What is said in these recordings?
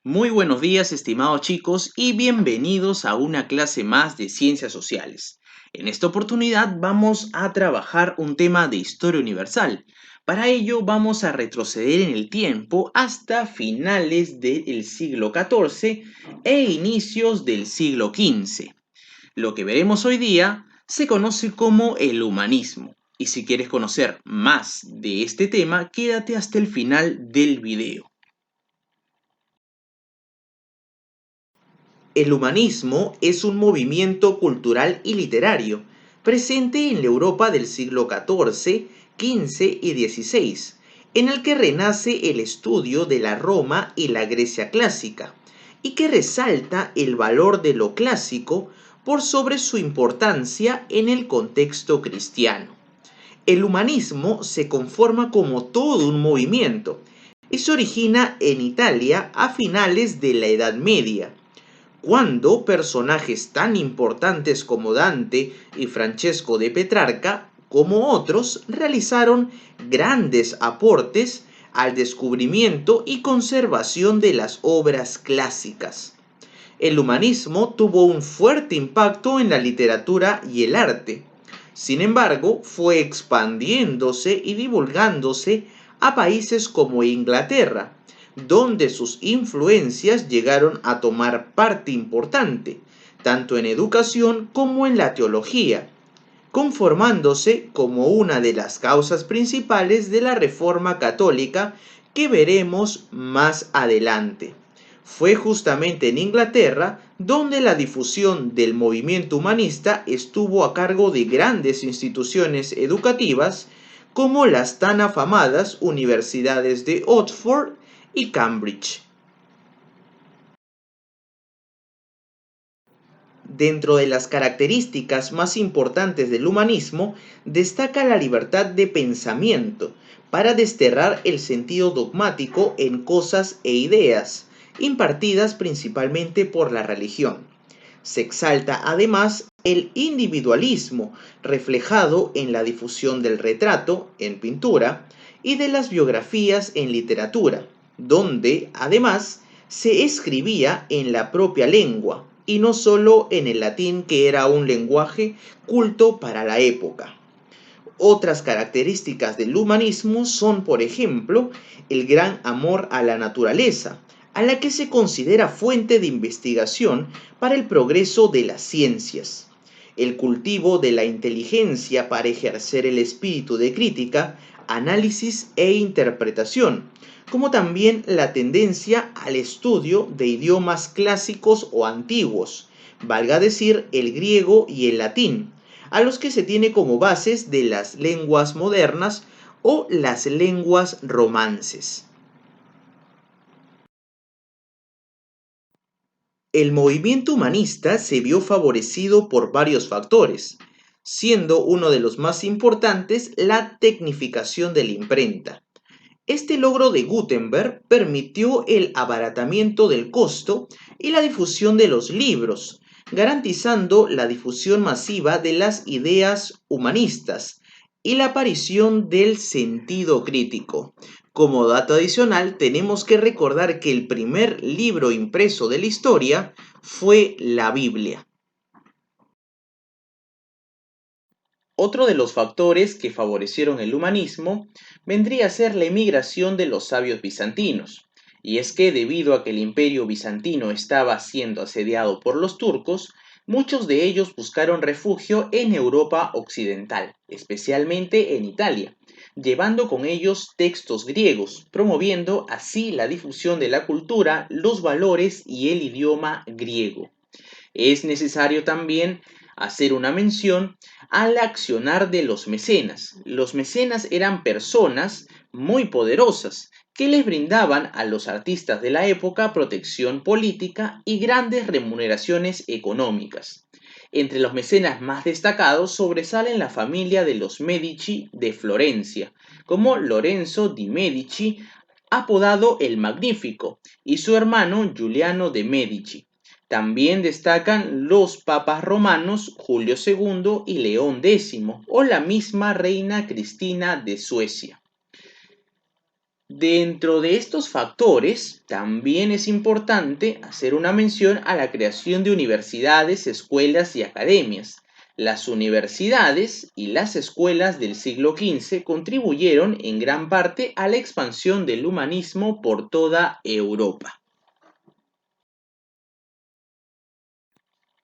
Muy buenos días, estimados chicos, y bienvenidos a una clase más de Ciencias Sociales. En esta oportunidad vamos a trabajar un tema de historia universal. Para ello vamos a retroceder en el tiempo hasta finales del siglo XIV e inicios del siglo XV. Lo que veremos hoy día se conoce como el humanismo. Y si quieres conocer más de este tema, quédate hasta el final del video. El humanismo es un movimiento cultural y literario presente en la Europa del siglo XIV, XV y XVI, en el que renace el estudio de la Roma y la Grecia clásica, y que resalta el valor de lo clásico por sobre su importancia en el contexto cristiano. El humanismo se conforma como todo un movimiento y se origina en Italia a finales de la Edad Media, cuando personajes tan importantes como Dante y Francesco de Petrarca, como otros, realizaron grandes aportes al descubrimiento y conservación de las obras clásicas. El humanismo tuvo un fuerte impacto en la literatura y el arte. Sin embargo, fue expandiéndose y divulgándose a países como Inglaterra, donde sus influencias llegaron a tomar parte importante, tanto en educación como en la teología, conformándose como una de las causas principales de la Reforma Católica que veremos más adelante. Fue justamente en Inglaterra donde la difusión del movimiento humanista estuvo a cargo de grandes instituciones educativas como las tan afamadas universidades de Oxford y Cambridge. Dentro de las características más importantes del humanismo, destaca la libertad de pensamiento para desterrar el sentido dogmático en cosas e ideas, impartidas principalmente por la religión. Se exalta además el individualismo, reflejado en la difusión del retrato, en pintura, y de las biografías en literatura, donde, además, se escribía en la propia lengua, y no solo en el latín, que era un lenguaje culto para la época. Otras características del humanismo son, por ejemplo, el gran amor a la naturaleza, a la que se considera fuente de investigación para el progreso de las ciencias, el cultivo de la inteligencia para ejercer el espíritu de crítica, análisis e interpretación, como también la tendencia al estudio de idiomas clásicos o antiguos, valga decir el griego y el latín, a los que se tiene como bases de las lenguas modernas o las lenguas romances. El movimiento humanista se vio favorecido por varios factores, siendo uno de los más importantes la tecnificación de la imprenta. Este logro de Gutenberg permitió el abaratamiento del costo y la difusión de los libros, garantizando la difusión masiva de las ideas humanistas y la aparición del sentido crítico. Como dato adicional, tenemos que recordar que el primer libro impreso de la historia fue la Biblia. Otro de los factores que favorecieron el humanismo vendría a ser la emigración de los sabios bizantinos. Y es que debido a que el imperio bizantino estaba siendo asediado por los turcos, muchos de ellos buscaron refugio en Europa occidental, especialmente en Italia, llevando con ellos textos griegos, promoviendo así la difusión de la cultura, los valores y el idioma griego. Es necesario también hacer una mención al accionar de los mecenas. Los mecenas eran personas muy poderosas que les brindaban a los artistas de la época protección política y grandes remuneraciones económicas. Entre los mecenas más destacados sobresalen la familia de los Medici de Florencia, como Lorenzo di Medici, apodado el Magnífico, y su hermano Giuliano de Medici. También destacan los papas romanos Julio II y León X o la misma reina Cristina de Suecia. Dentro de estos factores, también es importante hacer una mención a la creación de universidades, escuelas y academias. Las universidades y las escuelas del siglo XV contribuyeron en gran parte a la expansión del humanismo por toda Europa.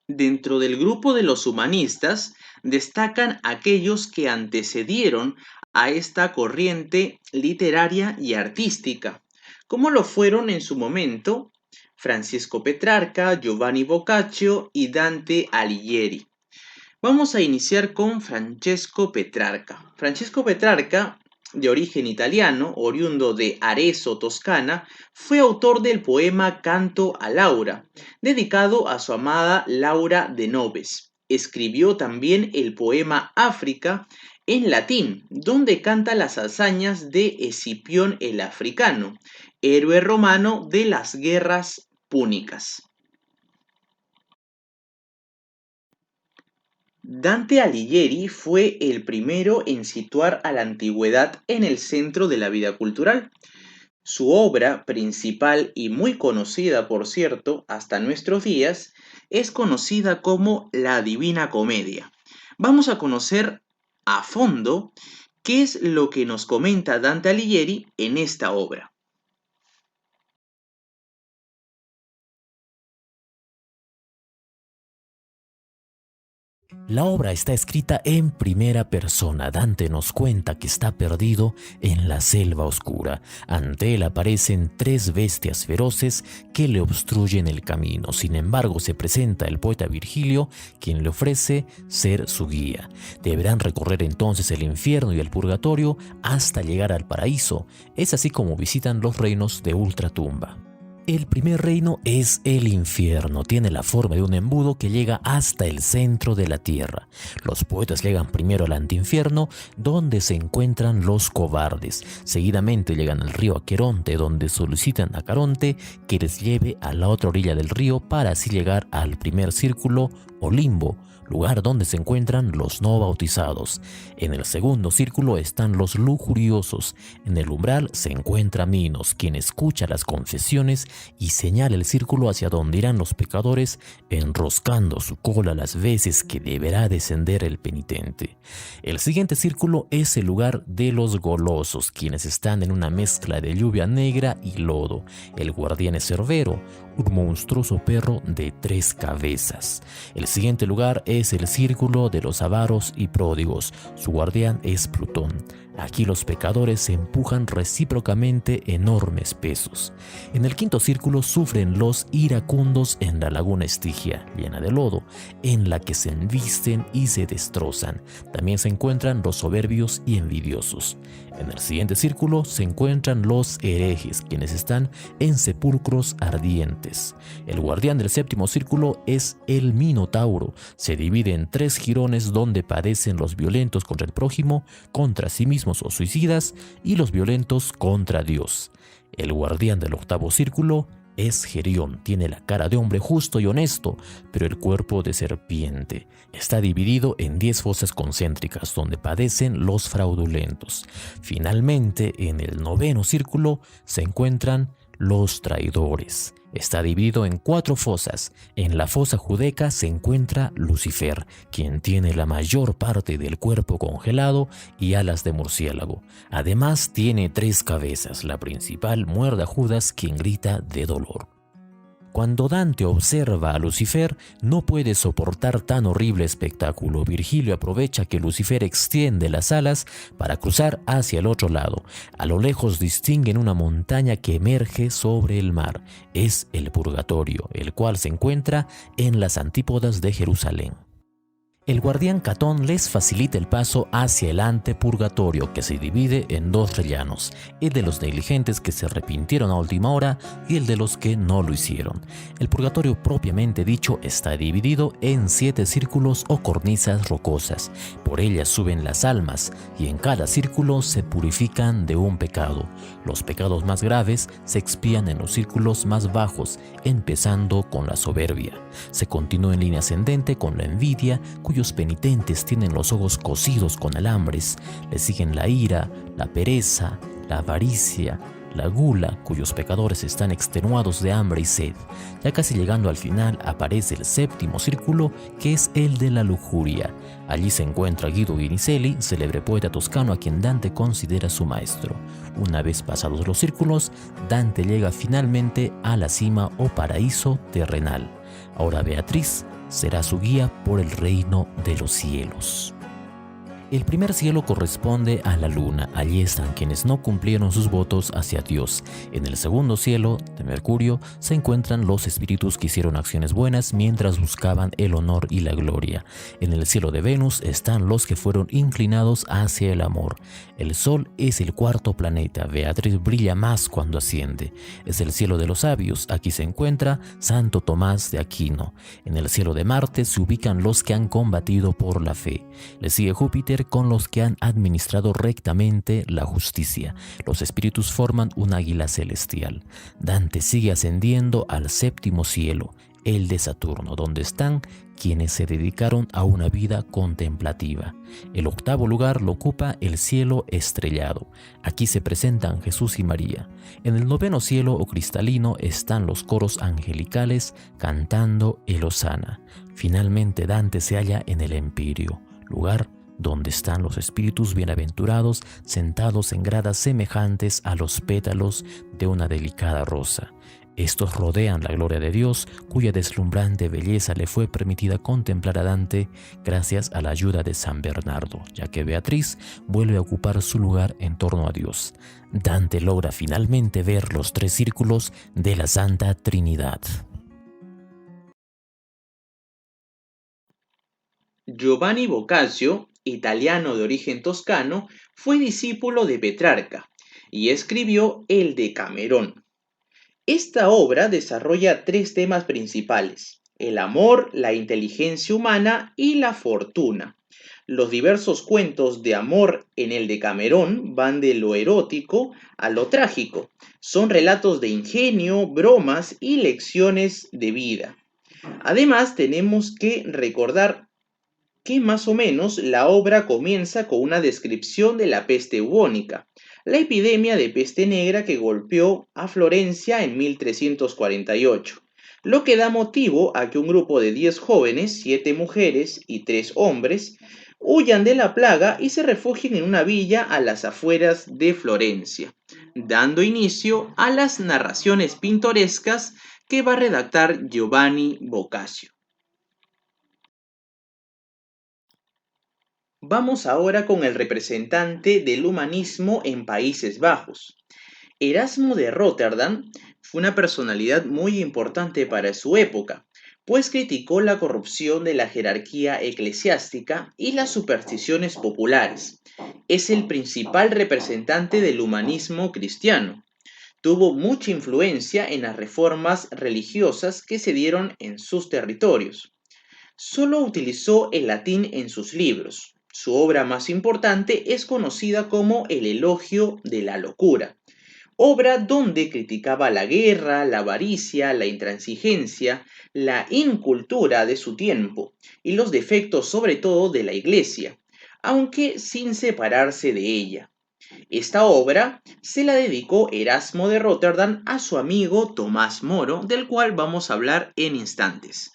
Dentro del grupo de los humanistas destacan aquellos que antecedieron a esta corriente literaria y artística, como lo fueron en su momento Francisco Petrarca, Giovanni Boccaccio y Dante Alighieri. Vamos a iniciar con Francesco Petrarca. Francesco Petrarca, de origen italiano, oriundo de Arezzo, Toscana, fue autor del poema Canto a Laura, dedicado a su amada Laura de Noves. Escribió también el poema África en latín, donde canta las hazañas de Escipión el Africano, héroe romano de las guerras púnicas. Dante Alighieri fue el primero en situar a la antigüedad en el centro de la vida cultural. Su obra principal y muy conocida, por cierto, hasta nuestros días, es conocida como la Divina Comedia. Vamos a conocer a fondo qué es lo que nos comenta Dante Alighieri en esta obra. La obra está escrita en primera persona. Dante nos cuenta que está perdido en la selva oscura. Ante él aparecen tres bestias feroces que le obstruyen el camino. Sin embargo, se presenta el poeta Virgilio, quien le ofrece ser su guía. Deberán recorrer entonces el infierno y el purgatorio hasta llegar al paraíso. Es así como visitan los reinos de ultratumba. El primer reino es el infierno. Tiene la forma de un embudo que llega hasta el centro de la tierra. Los poetas llegan primero al antiinfierno, donde se encuentran los cobardes. Seguidamente llegan al río Aqueronte, donde solicitan a Caronte que les lleve a la otra orilla del río para así llegar al primer círculo o limbo, lugar donde se encuentran los no bautizados. En el segundo círculo están los lujuriosos. En el umbral se encuentra Minos, quien escucha las confesiones y señala el círculo hacia donde irán los pecadores, enroscando su cola las veces que deberá descender el penitente. El siguiente círculo es el lugar de los golosos, quienes están en una mezcla de lluvia negra y lodo. El guardián es Cerbero, un monstruoso perro de 3 cabezas. El siguiente lugar es el círculo de los avaros y pródigos. Su guardián es Plutón. Aquí los pecadores se empujan recíprocamente enormes pesos. En el quinto círculo sufren los iracundos en la laguna Estigia, llena de lodo, en la que se embisten y se destrozan. También se encuentran los soberbios y envidiosos. En el siguiente círculo se encuentran los herejes, quienes están en sepulcros ardientes. El guardián del séptimo círculo es el Minotauro. Se divide en 3 jirones donde padecen los violentos contra el prójimo, contra sí mismos o suicidas, y los violentos contra Dios. El guardián del octavo círculo es Gerión. Tiene la cara de hombre justo y honesto, pero el cuerpo de serpiente. Está dividido en 10 fosas concéntricas donde padecen los fraudulentos. Finalmente, en el noveno círculo se encuentran los traidores. Está dividido en 4 fosas. En la fosa judeca se encuentra Lucifer, quien tiene la mayor parte del cuerpo congelado y alas de murciélago. Además tiene 3 cabezas. La principal muerde a Judas, quien grita de dolor. Cuando Dante observa a Lucifer, no puede soportar tan horrible espectáculo. Virgilio aprovecha que Lucifer extiende las alas para cruzar hacia el otro lado. A lo lejos distinguen una montaña que emerge sobre el mar. Es el purgatorio, el cual se encuentra en las antípodas de Jerusalén. El guardián Catón les facilita el paso hacia el antepurgatorio, que se divide en 2 rellanos, el de los negligentes que se arrepintieron a última hora y el de los que no lo hicieron. El purgatorio propiamente dicho está dividido en 7 círculos o cornisas rocosas. Por ellas suben las almas y en cada círculo se purifican de un pecado. Los pecados más graves se expían en los círculos más bajos, empezando con la soberbia. Se continúa en línea ascendente con la envidia, cuyos penitentes tienen los ojos cosidos con alambres. Le siguen la ira, la pereza, la avaricia, la gula, cuyos pecadores están extenuados de hambre y sed. Ya casi llegando al final aparece el séptimo círculo, que es el de la lujuria. Allí se encuentra Guido Guinizelli, célebre poeta toscano a quien Dante considera su maestro. Una vez pasados los círculos, Dante llega finalmente a la cima o paraíso terrenal. Ahora Beatriz será su guía por el reino de los cielos. El primer cielo corresponde a la luna. Allí están quienes no cumplieron sus votos hacia Dios. En el segundo cielo, de Mercurio, se encuentran los espíritus que hicieron acciones buenas mientras buscaban el honor y la gloria. En el cielo de Venus están los que fueron inclinados hacia el amor. El Sol es el cuarto planeta. Beatriz brilla más cuando asciende. Es el cielo de los sabios. Aquí se encuentra Santo Tomás de Aquino. En el cielo de Marte se ubican los que han combatido por la fe. Le sigue Júpiter con los que han administrado rectamente la justicia. Los espíritus forman un águila celestial. Dante sigue ascendiendo al séptimo cielo, el de Saturno, donde están quienes se dedicaron a una vida contemplativa. El octavo lugar lo ocupa el cielo estrellado. Aquí se presentan Jesús y María. En el noveno cielo o cristalino están los coros angelicales cantando el Hosana. Finalmente Dante se halla en el Empirio, lugar donde están los espíritus bienaventurados sentados en gradas semejantes a los pétalos de una delicada rosa. Estos rodean la gloria de Dios, cuya deslumbrante belleza le fue permitida contemplar a Dante gracias a la ayuda de San Bernardo, ya que Beatriz vuelve a ocupar su lugar en torno a Dios. Dante logra finalmente ver los tres círculos de la Santa Trinidad. Giovanni Boccaccio, italiano de origen toscano, fue discípulo de Petrarca y escribió el Decamerón. Esta obra desarrolla tres temas principales: el amor, la inteligencia humana y la fortuna. Los diversos cuentos de amor en el Decamerón van de lo erótico a lo trágico. Son relatos de ingenio, bromas y lecciones de vida. Además, tenemos que recordar que más o menos la obra comienza con una descripción de la peste bubónica, la epidemia de peste negra que golpeó a Florencia en 1348, lo que da motivo a que un grupo de 10 jóvenes, 7 mujeres y 3 hombres, huyan de la plaga y se refugien en una villa a las afueras de Florencia, dando inicio a las narraciones pintorescas que va a redactar Giovanni Boccaccio. Vamos ahora con el representante del humanismo en Países Bajos. Erasmo de Róterdam fue una personalidad muy importante para su época, pues criticó la corrupción de la jerarquía eclesiástica y las supersticiones populares. Es el principal representante del humanismo cristiano. Tuvo mucha influencia en las reformas religiosas que se dieron en sus territorios. Solo utilizó el latín en sus libros. Su obra más importante es conocida como El Elogio de la Locura, obra donde criticaba la guerra, la avaricia, la intransigencia, la incultura de su tiempo y los defectos sobre todo de la Iglesia, aunque sin separarse de ella. Esta obra se la dedicó Erasmo de Róterdam a su amigo Tomás Moro, del cual vamos a hablar en instantes.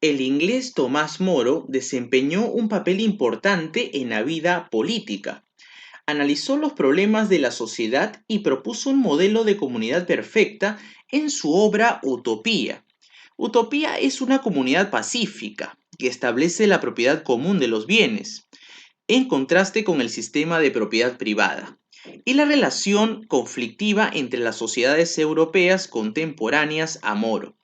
El inglés Tomás Moro desempeñó un papel importante en la vida política. Analizó los problemas de la sociedad y propuso un modelo de comunidad perfecta en su obra Utopía. Utopía es una comunidad pacífica que establece la propiedad común de los bienes, en contraste con el sistema de propiedad privada, y la relación conflictiva entre las sociedades europeas contemporáneas a Moro.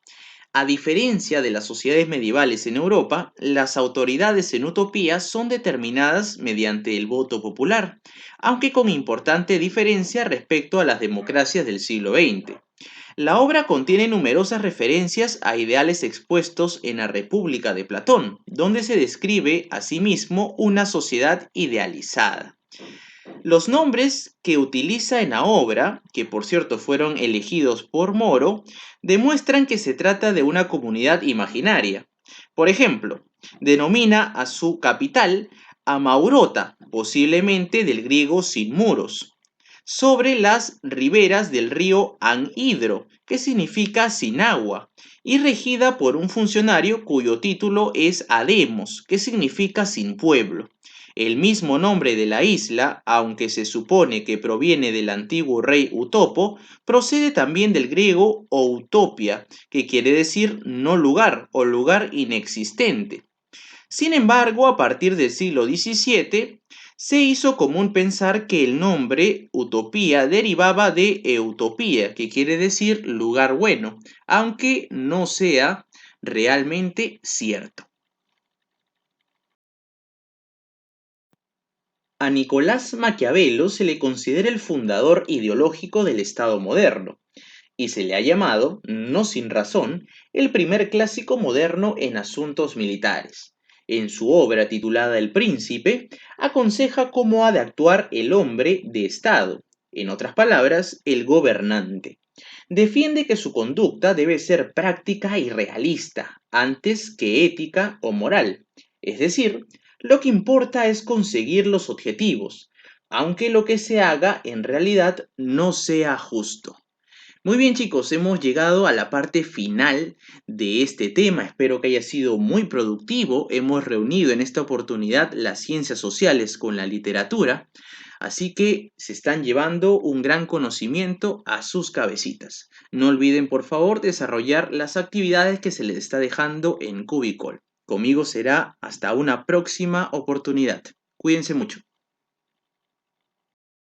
A diferencia de las sociedades medievales en Europa, las autoridades en Utopía son determinadas mediante el voto popular, aunque con importante diferencia respecto a las democracias del siglo XX. La obra contiene numerosas referencias a ideales expuestos en la República de Platón, donde se describe asimismo una sociedad idealizada. Los nombres que utiliza en la obra, que por cierto fueron elegidos por Moro, demuestran que se trata de una comunidad imaginaria. Por ejemplo, denomina a su capital Amaurota, posiblemente del griego sin muros, sobre las riberas del río Anhidro, que significa sin agua, y regida por un funcionario cuyo título es Ademos, que significa sin pueblo. El mismo nombre de la isla, aunque se supone que proviene del antiguo rey Utopo, procede también del griego outopia, que quiere decir no lugar o lugar inexistente. Sin embargo, a partir del siglo XVII, se hizo común pensar que el nombre utopía derivaba de eutopía, que quiere decir lugar bueno, aunque no sea realmente cierto. A Nicolás Maquiavelo se le considera el fundador ideológico del Estado moderno, y se le ha llamado, no sin razón, el primer clásico moderno en asuntos militares. En su obra titulada El Príncipe, aconseja cómo ha de actuar el hombre de Estado, en otras palabras, el gobernante. Defiende que su conducta debe ser práctica y realista, antes que ética o moral. Es decir, lo que importa es conseguir los objetivos, aunque lo que se haga en realidad no sea justo. Muy bien chicos, hemos llegado a la parte final de este tema. Espero que haya sido muy productivo. Hemos reunido en esta oportunidad las ciencias sociales con la literatura, así que se están llevando un gran conocimiento a sus cabecitas. No olviden por favor desarrollar las actividades que se les está dejando en Cubicol. Conmigo será hasta una próxima oportunidad. Cuídense mucho.